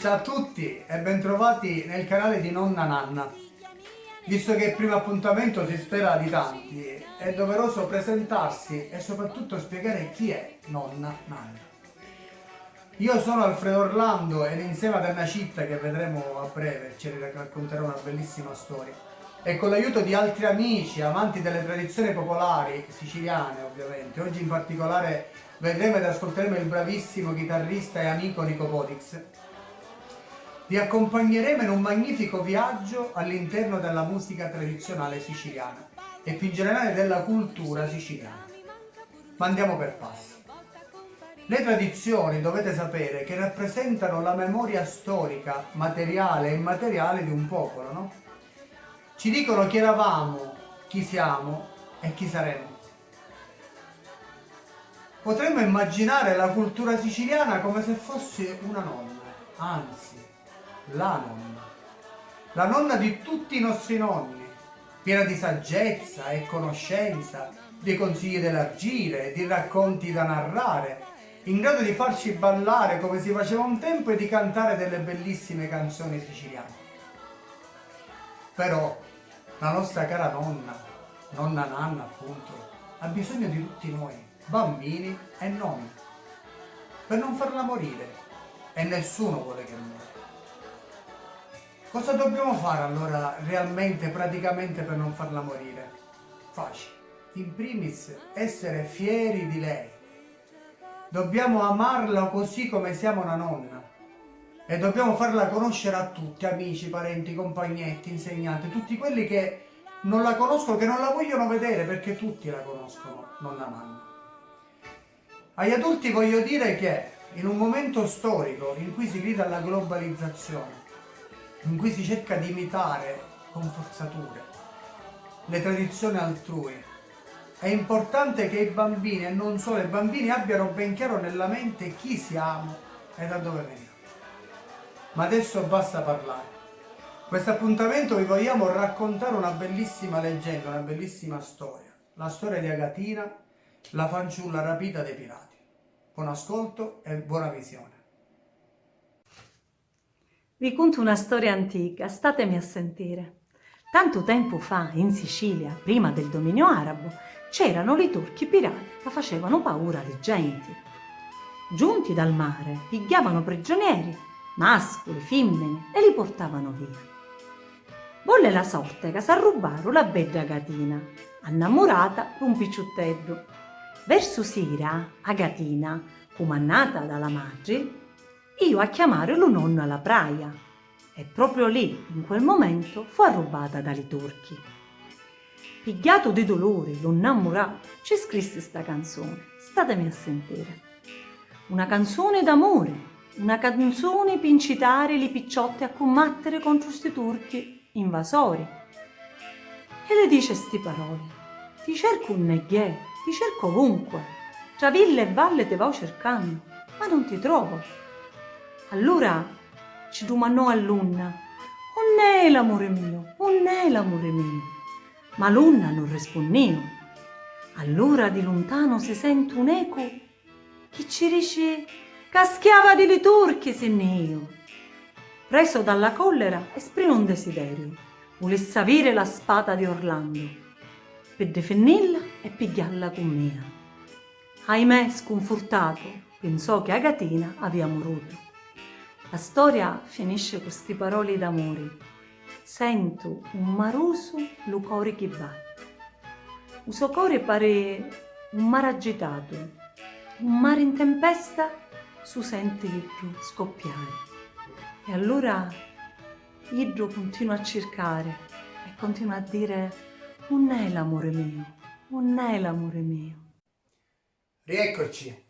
Ciao a tutti e bentrovati nel canale di Nonna Nanna. Visto che il primo appuntamento si spera di tanti, è doveroso presentarsi e soprattutto spiegare chi è Nonna Nanna. Io sono Alfredo Orlando ed insieme ad Anna Citta, che vedremo a breve, ci racconterà una bellissima storia. E con l'aiuto di altri amici, amanti delle tradizioni popolari siciliane ovviamente, oggi in particolare vedremo ed ascolteremo il bravissimo chitarrista e amico Nico Podix. Vi accompagneremo in un magnifico viaggio all'interno della musica tradizionale siciliana e più in generale della cultura siciliana. Ma andiamo per passi. Le tradizioni, dovete sapere, che rappresentano la memoria storica, materiale e immateriale di un popolo, no? Ci dicono chi eravamo, chi siamo e chi saremo. Potremmo immaginare la cultura siciliana come se fosse una nonna, anzi, la nonna. La nonna di tutti i nostri nonni, piena di saggezza e conoscenza, di consigli da elargire, di racconti da narrare, in grado di farci ballare come si faceva un tempo e di cantare delle bellissime canzoni siciliane. Però la nostra cara nonna, nonna Nanna appunto, ha bisogno di tutti noi, bambini e non, per non farla morire, e nessuno vuole che muoia. Cosa dobbiamo fare allora realmente, praticamente, per non farla morire? Facile. In primis, essere fieri di lei. Dobbiamo amarla così come siamo una nonna. E dobbiamo farla conoscere a tutti, amici, parenti, compagnetti, insegnanti, tutti quelli che non la conoscono, che non la vogliono vedere, perché tutti la conoscono, nonna Nanna. Agli adulti voglio dire che in un momento storico in cui si grida alla globalizzazione, in cui si cerca di imitare con forzature le tradizioni altrui, è importante che i bambini, e non solo i bambini, abbiano ben chiaro nella mente chi siamo e da dove veniamo. Ma adesso basta parlare. Questo appuntamento vi vogliamo raccontare una bellissima leggenda, una bellissima storia. La storia di Agatina, la fanciulla rapita dai pirati. Buon ascolto e buona visione. Vi conto una storia antica, statemi a sentire. Tanto tempo fa, in Sicilia, prima del dominio arabo, c'erano i turchi pirati che facevano paura alle genti. Giunti dal mare, pigliavano prigionieri, mascoli, femmine, e li portavano via. Volle la sorte che s'arrubarono la bella Agatina, innamorata di un picciutteddo. Verso sera, Agatina, comandata dalla madre, io a chiamare lo nonno alla praia, e proprio lì, in quel momento, fu arrubata dai turchi. Pigliato di dolore, lo innamorato, ci scrisse sta canzone, statemi a sentire. Una canzone d'amore, una canzone per incitare le picciotte a combattere contro sti turchi invasori. E le dice sti parole: ti cerco un neghè, ti cerco ovunque, tra ville e valle te vado cercando, ma non ti trovo. Allora ci domandò a Lunna: onde è l'amore mio, onde è l'amore mio? Ma Lunna non rispondeva. Allora di lontano si sente un eco che ci dice: caschiava di li turchi sin io. Preso dalla collera esprime un desiderio: volesse avere la spada di Orlando per difenderla e pigliarla con mia. Ahimè, sconfortato, pensò che Agatina aveva moruto. La storia finisce con queste parole d'amore: sento un maroso lo core che batte. Il suo cuore pare un mare agitato, un mare in tempesta, su sente più scoppiare. E allora Idro continua a cercare e continua a dire: non è l'amore mio, non è l'amore mio. Rieccoci.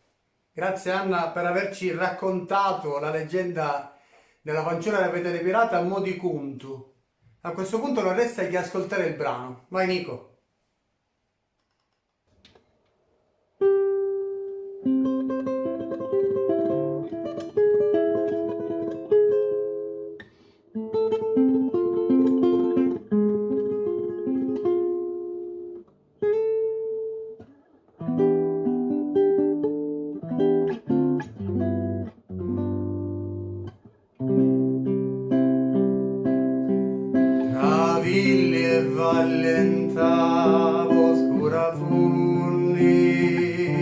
Grazie Anna per averci raccontato la leggenda della fanciulla rapita dei pirati a mo' di conto. A questo punto non resta che ascoltare il brano. Vai Nico. allentavo oscura fundi,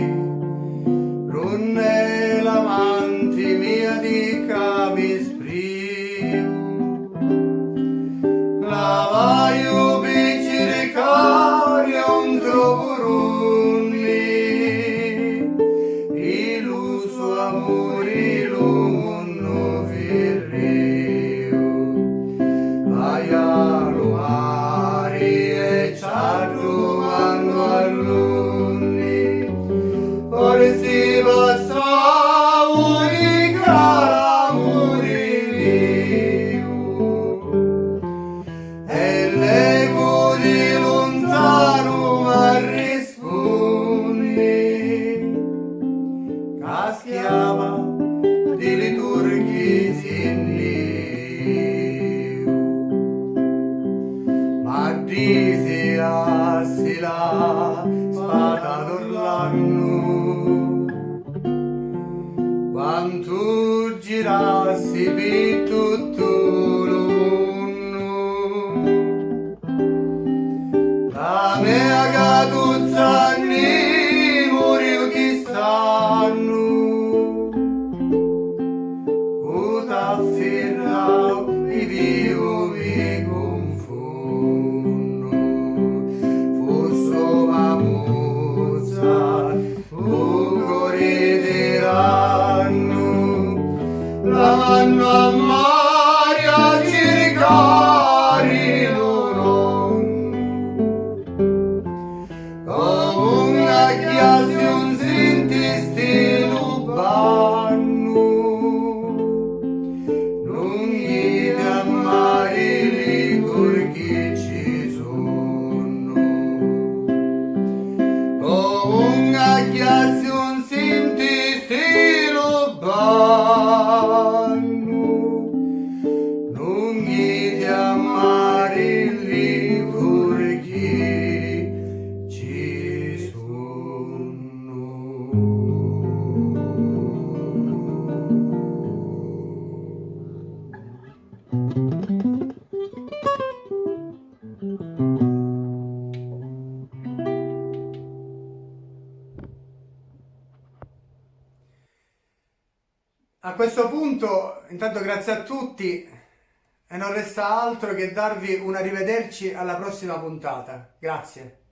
runne l'amanti mia di camispriu, lavaio picciri cari un trovurunni, illuso amori lumunno virriu, aialo mari e ciardo vanno all'unni, ora si passavo i calamuri viu, e l'ego di lontano m'arrispondi, caschiava di liturghi sinniu, ma disi assi la spada d'Orlanno, quanto girassi per tutto lo mondo, la mia gatuzza ne moriu chiss'anno, t'afferrau i vivo mi confondo, fosso mammuzza lungo rideranno, la vanno a mare a cercare loro, come una chiasse un senti banno, non gli dà mai li turchi ci sono, come una chiasse un senti banno, non gli dà mai li turchi ci sono. A questo punto, intanto grazie a tutti e non resta altro che darvi un arrivederci alla prossima puntata. Grazie.